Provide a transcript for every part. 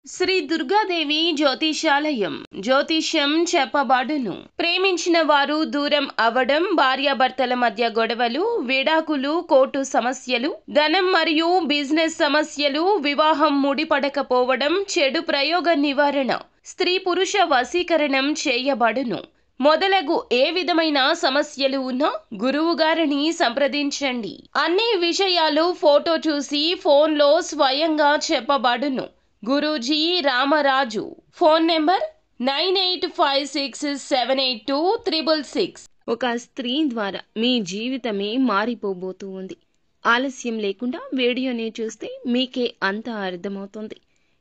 శ్రీ దుర్గాదేవి జ్యోతిషాలయం జ్యోతిష్యం చెప్పబడును. ప్రేమించిన వారు దూరం అవడం, భార్యాభర్తల మధ్య గొడవలు, విడాకులు, కోర్టు సమస్యలు, ధనం మరియు బిజినెస్ సమస్యలు, వివాహం ముడిపడకపోవడం, చెడు ప్రయోగ నివారణ, స్త్రీ పురుష వశీకరణం చేయబడును. మొదలగు ఏ విధమైన సమస్యలు ఉన్నా గురువు గారిని సంప్రదించండి. అన్ని విషయాలు ఫోటో చూసి ఫోన్లో స్వయంగా చెప్పబడును. గురూజీ రామరాజు. Phone number 9856782666. ఒక స్త్రీ ద్వారా మీ జీవితమే మారిపోబోతూ ఉంది. ఆలస్యం లేకుండా వీడియోని చూస్తే మీకే అంతా అర్థమవుతుంది.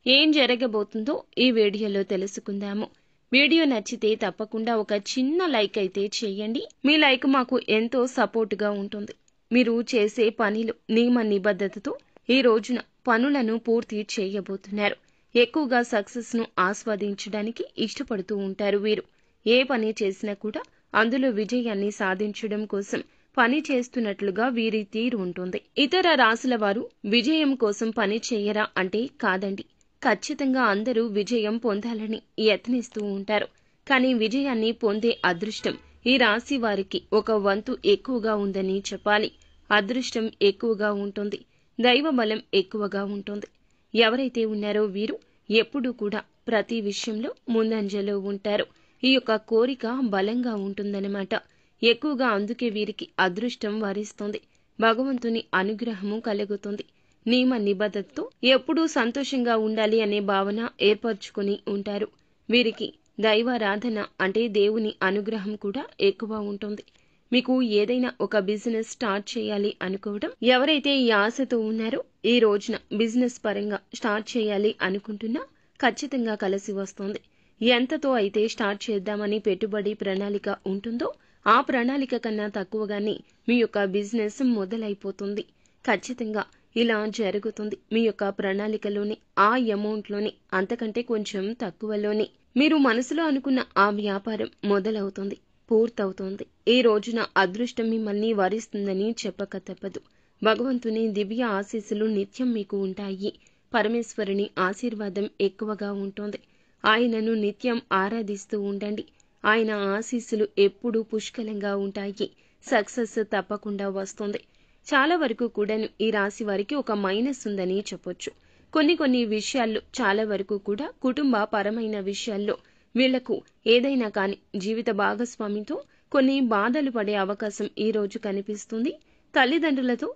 ఏం జరగబోతుందో ఈ వీడియోలో తెలుసుకుందాము. వీడియో నచ్చితే తప్పకుండా ఒక చిన్న లైక్ అయితే చేయండి. మీ లైక్ మాకు ఎంతో సపోర్టుగా ఉంటుంది. మీరు చేసే పనిలో నియమ నిబద్ధతతో ఈ రోజున పనులను పూర్తి చేయబోతున్నారు. ఎక్కువగా సక్సెస్ ను ఆస్వాదించడానికి ఇష్టపడుతూ ఉంటారు వీరు. ఏ పని చేసినా కూడా అందులో విజయాన్ని సాధించడం కోసం పని చేస్తున్నట్లుగా వీరి తీరు ఉంటుంది. ఇతర రాశుల వారు విజయం కోసం పని చేయరా అంటే కాదండి. ఖచ్చితంగా అందరూ విజయం పొందాలని యత్నిస్తూ ఉంటారు. కానీ విజయాన్ని పొందే అదృష్టం ఈ రాశి వారికి ఒక వంతు ఎక్కువగా ఉందని చెప్పాలి. అదృష్టం ఎక్కువగా ఉంటుంది. దైవ బలం ఎక్కువగా ఉంటుంది. ఎవరైతే ఉన్నారో వీరు ఎప్పుడూ కూడా ప్రతి విషయంలో ముందంజలో ఉంటారు. ఈ యొక్క కోరిక బలంగా ఉంటుందన్నమాట. ఎక్కువగా అందుకే వీరికి అదృష్టం వరిస్తుంది. భగవంతుని అనుగ్రహము కలుగుతుంది. నియమ నిబద్ధతతో ఎప్పుడూ సంతోషంగా ఉండాలి అనే భావన ఏర్పరచుకుని ఉంటారు. వీరికి దైవారాధన అంటే దేవుని అనుగ్రహం కూడా ఎక్కువ ఉంటుంది. మీకు ఏదైనా ఒక బిజినెస్ స్టార్ట్ చేయాలి అనుకోవడం, ఎవరైతే ఈ ఆశతో ఉన్నారో ఈ రోజున బిజినెస్ పరంగా స్టార్ట్ చేయాలి అనుకుంటున్నా ఖచ్చితంగా కలిసి వస్తుంది. ఎంతతో అయితే స్టార్ట్ చేద్దామని పెట్టుబడి ప్రణాళిక ఉంటుందో ఆ ప్రణాళిక కన్నా తక్కువగానే మీ యొక్క బిజినెస్ మొదలైపోతుంది. ఖచ్చితంగా ఇలా జరుగుతుంది. మీ యొక్క ప్రణాళికలోని ఆ అమౌంట్లోని అంతకంటే కొంచెం తక్కువలోనే మీరు మనసులో అనుకున్న ఆ వ్యాపారం మొదలవుతుంది, పూర్తవుతోంది. ఈ రోజున అదృష్టం మిమ్మల్ని వరిస్తుందని చెప్పక తప్పదు. భగవంతుని దివ్య ఆశీస్సులు నిత్యం మీకు ఉంటాయి. పరమేశ్వరుని ఆశీర్వాదం ఎక్కువగా ఉంటుంది. ఆయనను నిత్యం ఆరాధిస్తూ ఉండండి. ఆయన ఆశీస్సులు ఎప్పుడూ పుష్కలంగా ఉంటాయి. సక్సెస్ తప్పకుండా వస్తుంది. చాలా వరకు కూడాను ఈ రాశి వారికి ఒక మైనస్ ఉందని చెప్పొచ్చు. కొన్ని విషయాల్లో చాలా వరకు కూడా కుటుంబ పరమైన విషయాల్లో వీళ్లకు ఏదైనా కాని జీవిత భాగస్వామితో కొన్ని బాధలు పడే అవకాశం ఈ రోజు కనిపిస్తుంది. తల్లిదండ్రులతో,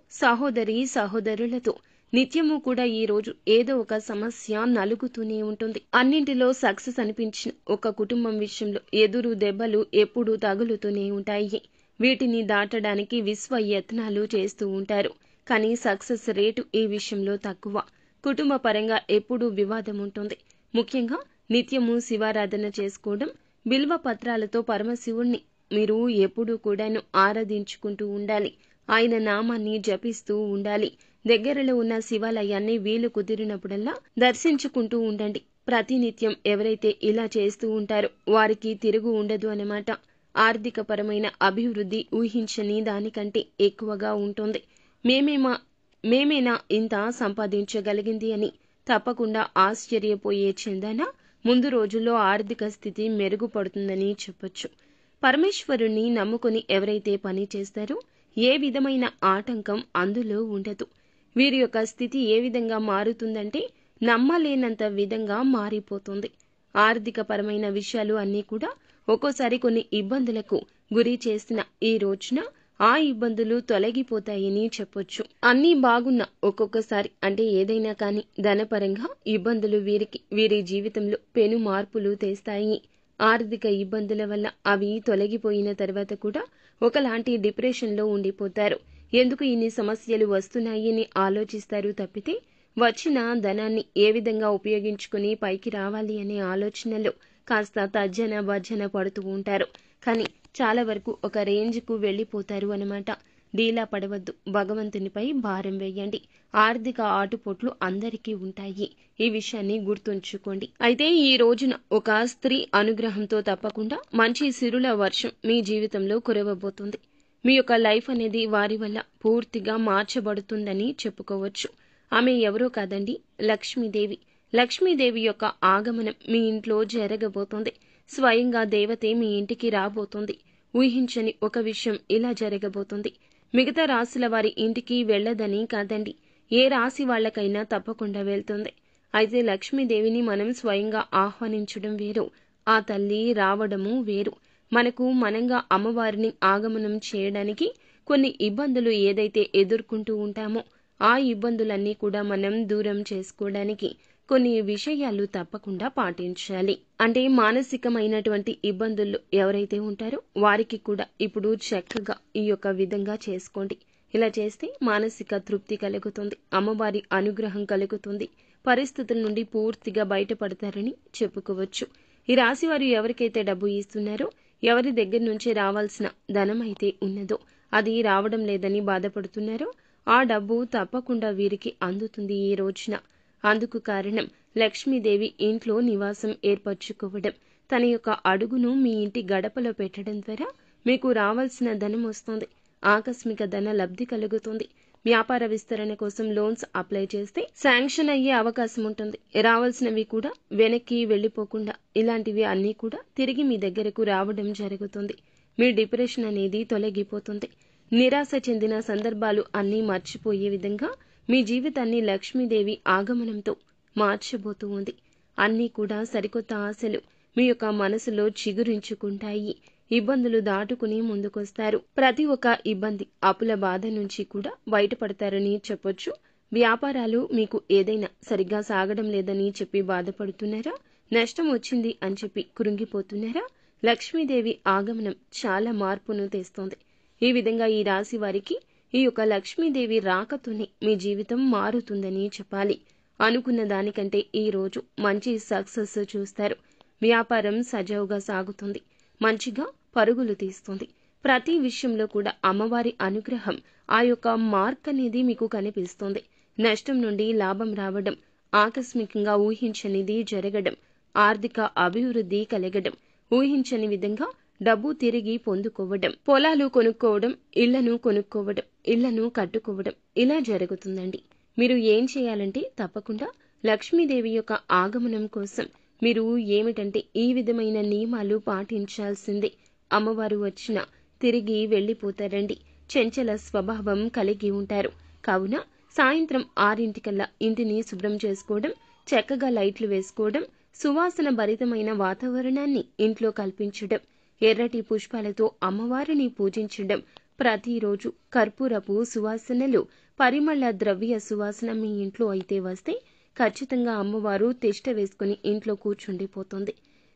సహోదరులతో నిత్యము కూడా ఈ రోజు ఏదో ఒక సమస్య నలుగుతూనే ఉంటుంది. అన్నింటిలో సక్సెస్ అనిపించిన ఒక కుటుంబం విషయంలో ఎదురు దెబ్బలు ఎప్పుడూ తగులుతూనే ఉంటాయి. వీటిని దాటడానికి విశ్వ యత్నాలు చేస్తూ ఉంటారు. కానీ సక్సెస్ రేటు ఈ విషయంలో తక్కువ. కుటుంబ పరంగా ఎప్పుడూ వివాదం ఉంటుంది. ముఖ్యంగా నిత్యము శివారాధన చేసుకోవడం, బిల్వ పత్రాలతో పరమశివుణ్ణి మీరు ఎప్పుడూ కూడాను ఆరాధించుకుంటూ ఉండాలి. ఆయన నామాన్ని జపిస్తూ ఉండాలి. దగ్గరలో ఉన్న శివాలయాన్ని వీలు కుదిరినప్పుడల్లా దర్శించుకుంటూ ఉండండి. ప్రతినిత్యం ఎవరైతే ఇలా చేస్తూ ఉంటారో వారికి తిరుగు ఉండదు అన్నమాట. ఆర్థిక పరమైన అభివృద్ధి ఊహించని దానికంటే ఎక్కువగా ఉంటుంది. మేమేనా ఇంత సంపాదించగలిగింది అని తప్పకుండా ఆశ్చర్యపోయే చందన ముందు రోజుల్లో ఆర్థిక స్థితి మెరుగుపడుతుందని చెప్పొచ్చు. పరమేశ్వరుణ్ణి నమ్ముకుని ఎవరైతే పని చేస్తారో ఏ విధమైన ఆటంకం అందులో ఉండదు. వీరి యొక్క స్థితి ఏ విధంగా మారుతుందంటే నమ్మలేనంత విధంగా మారిపోతుంది. ఆర్థిక పరమైన విషయాలు అన్నీ కూడా ఒక్కోసారి కొన్ని ఇబ్బందులకు గురి చేసిన ఈ రోజున ఆ ఇబ్బందులు తొలగిపోతాయని చెప్పొచ్చు. అన్నీ బాగున్నా ఒక్కొక్కసారి అంటే ఏదైనా కానీ ధనపరంగా ఇబ్బందులు వీరి జీవితంలో పెను మార్పులు తెస్తాయి. ఆర్థిక ఇబ్బందుల వల్ల అవి తొలగిపోయిన తర్వాత కూడా ఒకలాంటి డిప్రెషన్లో ఉండిపోతారు. ఎందుకు ఇన్ని సమస్యలు వస్తున్నాయి అని ఆలోచిస్తారు తప్పితే వచ్చిన ధనాన్ని ఏ విధంగా ఉపయోగించుకుని పైకి రావాలి అనే ఆలోచనలో కాస్త తర్జన భర్జన పడుతూ ఉంటారు. కానీ చాలా వరకు ఒక రేంజ్కు వెళ్లిపోతారు అన్నమాట. డీలా పడవద్దు. భగవంతునిపై భారం వేయండి. ఆర్థిక ఆటుపోట్లు అందరికీ ఉంటాయి. ఈ విషయాన్ని గుర్తుంచుకోండి. అయితే ఈ రోజున ఒక స్త్రీ అనుగ్రహంతో తప్పకుండా మంచి సిరుల వర్షం మీ జీవితంలో కురవబోతుంది. మీ యొక్క లైఫ్ అనేది వారి వల్ల పూర్తిగా మార్చబడుతుందని చెప్పుకోవచ్చు. ఆమె ఎవరో కాదండి, లక్ష్మీదేవి. లక్ష్మీదేవి యొక్క ఆగమనం మీ ఇంట్లో జరగబోతోంది. స్వయంగా దేవతే మీ ఇంటికి రాబోతోంది. ఊహించని ఒక విషయం ఇలా జరగబోతుంది. మిగతా రాశుల వారి ఇంటికి వెళ్లదని కాదండి, ఏ రాశి వాళ్లకైనా తప్పకుండా వెళ్తుంది. అయితే లక్ష్మీదేవిని మనం స్వయంగా ఆహ్వానించడం వేరు, ఆ తల్లి రావడము వేరు. మనకు మనంగా అమ్మవారిని ఆగమనం చేయడానికి కొన్ని ఇబ్బందులు ఏదైతే ఎదుర్కొంటూ ఉంటామో ఆ ఇబ్బందులన్నీ కూడా మనం దూరం చేసుకోవడానికి కొన్ని విషయాలు తప్పకుండా పాటించాలి. అంటే మానసికమైనటువంటి ఇబ్బందులు ఎవరైతే ఉంటారో వారికి కూడా ఇప్పుడు చక్కగా ఈ యొక్క విధంగా చేసుకోండి. ఇలా చేస్తే మానసిక తృప్తి కలుగుతుంది, అమ్మవారి అనుగ్రహం కలుగుతుంది, పరిస్థితుల నుండి పూర్తిగా బయటపడతారని చెప్పుకోవచ్చు. ఈ రాశి వారు ఎవరికైతే డబ్బు ఇస్తున్నారో, ఎవరి దగ్గర నుంచి రావాల్సిన ధనం అయితే ఉన్నదో అది రావడం లేదని బాధపడుతున్నారో ఆ డబ్బు తప్పకుండా వీరికి అందుతుంది ఈ రోజున. అందుకు కారణం లక్ష్మీదేవి ఇంట్లో నివాసం ఏర్పరచుకోవడం, తన యొక్క అడుగును మీ ఇంటి గడపలో పెట్టడం ద్వారా మీకు రావాల్సిన ధనం వస్తుంది. ఆకస్మిక ధన లబ్ధి కలుగుతుంది. వ్యాపార విస్తరణ కోసం లోన్స్ అప్లై చేస్తే శాంక్షన్ అయ్యే అవకాశం ఉంటుంది. రావాల్సినవి కూడా వెనక్కి వెళ్లిపోకుండా ఇలాంటివి అన్నీ కూడా తిరిగి మీ దగ్గరకు రావడం జరుగుతుంది. మీ డిప్రెషన్ అనేది తొలగిపోతుంది. నిరాశ చెందిన సందర్భాలు అన్నీ మర్చిపోయే విధంగా మీ జీవితాన్ని లక్ష్మీదేవి ఆగమనంతో మార్చబోతూ ఉంది. అన్నీ కూడా సరికొత్త ఆశలు మీ యొక్క మనసులో చిగురించుకుంటాయి. ఇబ్బందులు దాటుకుని ముందుకొస్తారు. ప్రతి ఒక్క ఇబ్బంది, అప్పుల బాధ నుంచి కూడా బయటపడతారని చెప్పొచ్చు. వ్యాపారాలు మీకు ఏదైనా సరిగ్గా సాగడం లేదని చెప్పి బాధపడుతున్నారా? నష్టం వచ్చింది అని చెప్పి కృంగిపోతున్నారా? లక్ష్మీదేవి ఆగమనం చాలా మార్పును తెస్తోంది. ఈ విధంగా ఈ రాశి వారికి ఈ యొక్క లక్ష్మీదేవి రాకతోనే మీ జీవితం మారుతుందని చెప్పాలి. అనుకున్న దానికంటే ఈ రోజు మంచి సక్సెస్ చూస్తారు. వ్యాపారం సజావుగా సాగుతుంది, మంచిగా పరుగులు తీస్తుంది. ప్రతి విషయంలో కూడా అమ్మవారి అనుగ్రహం, ఆ యొక్క మార్క్ అనేది మీకు కనిపిస్తుంది. నష్టం నుండి లాభం రావడం, ఆకస్మికంగా ఊహించనిది జరగడం, ఆర్థిక అభివృద్ధి కలగడం, ఊహించని విధంగా డబ్బు తిరిగి పొందుకోవడం, పొలాలు కొనుక్కోవడం, ఇళ్లను కొనుక్కోవడం, ఇళ్లను కట్టుకోవడం ఇలా జరుగుతుందండి. మీరు ఏం చేయాలంటే తప్పకుండా లక్ష్మీదేవి యొక్క ఆగమనం కోసం మీరు ఏమిటంటే ఈ విధమైన నియమాలు పాటించాల్సిందే. అమ్మవారు వచ్చినా తిరిగి వెళ్లిపోతారండి. చంచల స్వభావం కలిగి ఉంటారు. కావున సాయంత్రం 6 ఇంటిని శుభ్రం చేసుకోవడం, చక్కగా లైట్లు వేసుకోవడం, సువాసన భరితమైన వాతావరణాన్ని ఇంట్లో కల్పించడం, ఎర్రటి పుష్పాలతో అమ్మవారిని పూజించడం, ప్రతిరోజు కర్పూరపు సువాసనలు, పరిమళ ద్రవ్య సువాసన మీ ఇంట్లో అయితే వస్తే ఖచ్చితంగా అమ్మవారు తిష్ట వేసుకుని ఇంట్లో కూర్చుండిపోతుంది.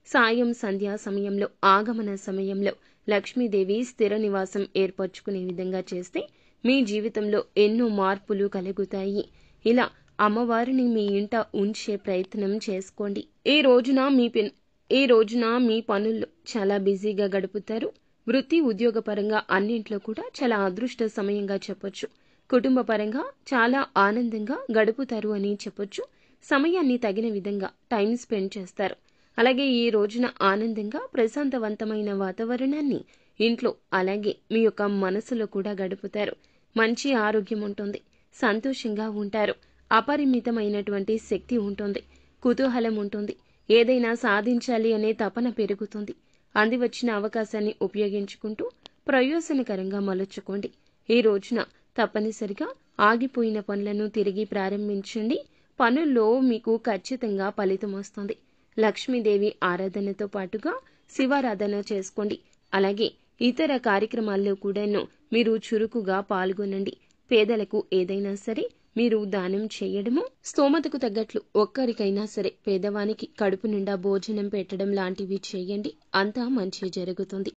సాయం సంధ్యా సమయంలో, ఆగమన సమయంలో లక్ష్మీదేవి స్థిర నివాసం ఏర్పరచుకునే విధంగా చేస్తే మీ జీవితంలో ఎన్నో మార్పులు కలుగుతాయి. ఇలా అమ్మవారిని మీ ఇంట ఉంచే ప్రయత్నం చేసుకోండి. ఈ రోజున మీ పనుల్లో చాలా బిజీగా గడుపుతారు. వృత్తి ఉద్యోగ పరంగా అన్నింట్లో కూడా చాలా అదృష్ట సమయంగా చెప్పొచ్చు. కుటుంబ పరంగా చాలా ఆనందంగా గడుపుతారు అని చెప్పొచ్చు. సమయాన్ని తగిన విధంగా టైం స్పెండ్ చేస్తారు. అలాగే ఈ రోజున ఆనందంగా ప్రశాంతవంతమైన వాతావరణాన్ని ఇంట్లో అలాగే మీ యొక్క మనసులో కూడా గడుపుతారు. మంచి ఆరోగ్యం ఉంటుంది, సంతోషంగా ఉంటారు, అపరిమితమైనటువంటి శక్తి ఉంటుంది, కుతూహలం ఉంటుంది, ఏదైనా సాధించాలి అనే తపన పెరుగుతుంది. అందివచ్చిన అవకాశాన్ని ఉపయోగించుకుంటూ ప్రయోజనకరంగా మలుచుకోండి. ఈ రోజున తప్పనిసరిగా ఆగిపోయిన పనులను తిరిగి ప్రారంభించండి. పనుల్లో మీకు ఖచ్చితంగా ఫలితం వస్తుంది. లక్ష్మీదేవి ఆరాధనతో పాటుగా శివారాధన చేసుకోండి. అలాగే ఇతర కార్యక్రమాల్లో కూడాను మీరు చురుకుగా పాల్గొనండి. పేదలకు ఏదైనా సరే మీరు దానం చేయడము, స్తోమతకు తగ్గట్లు ఒక్కరికైనా సరే పేదవానికి కడుపు నిండా భోజనం పెట్టడం లాంటివి చేయండి. అంతా మంచి జరుగుతుంది.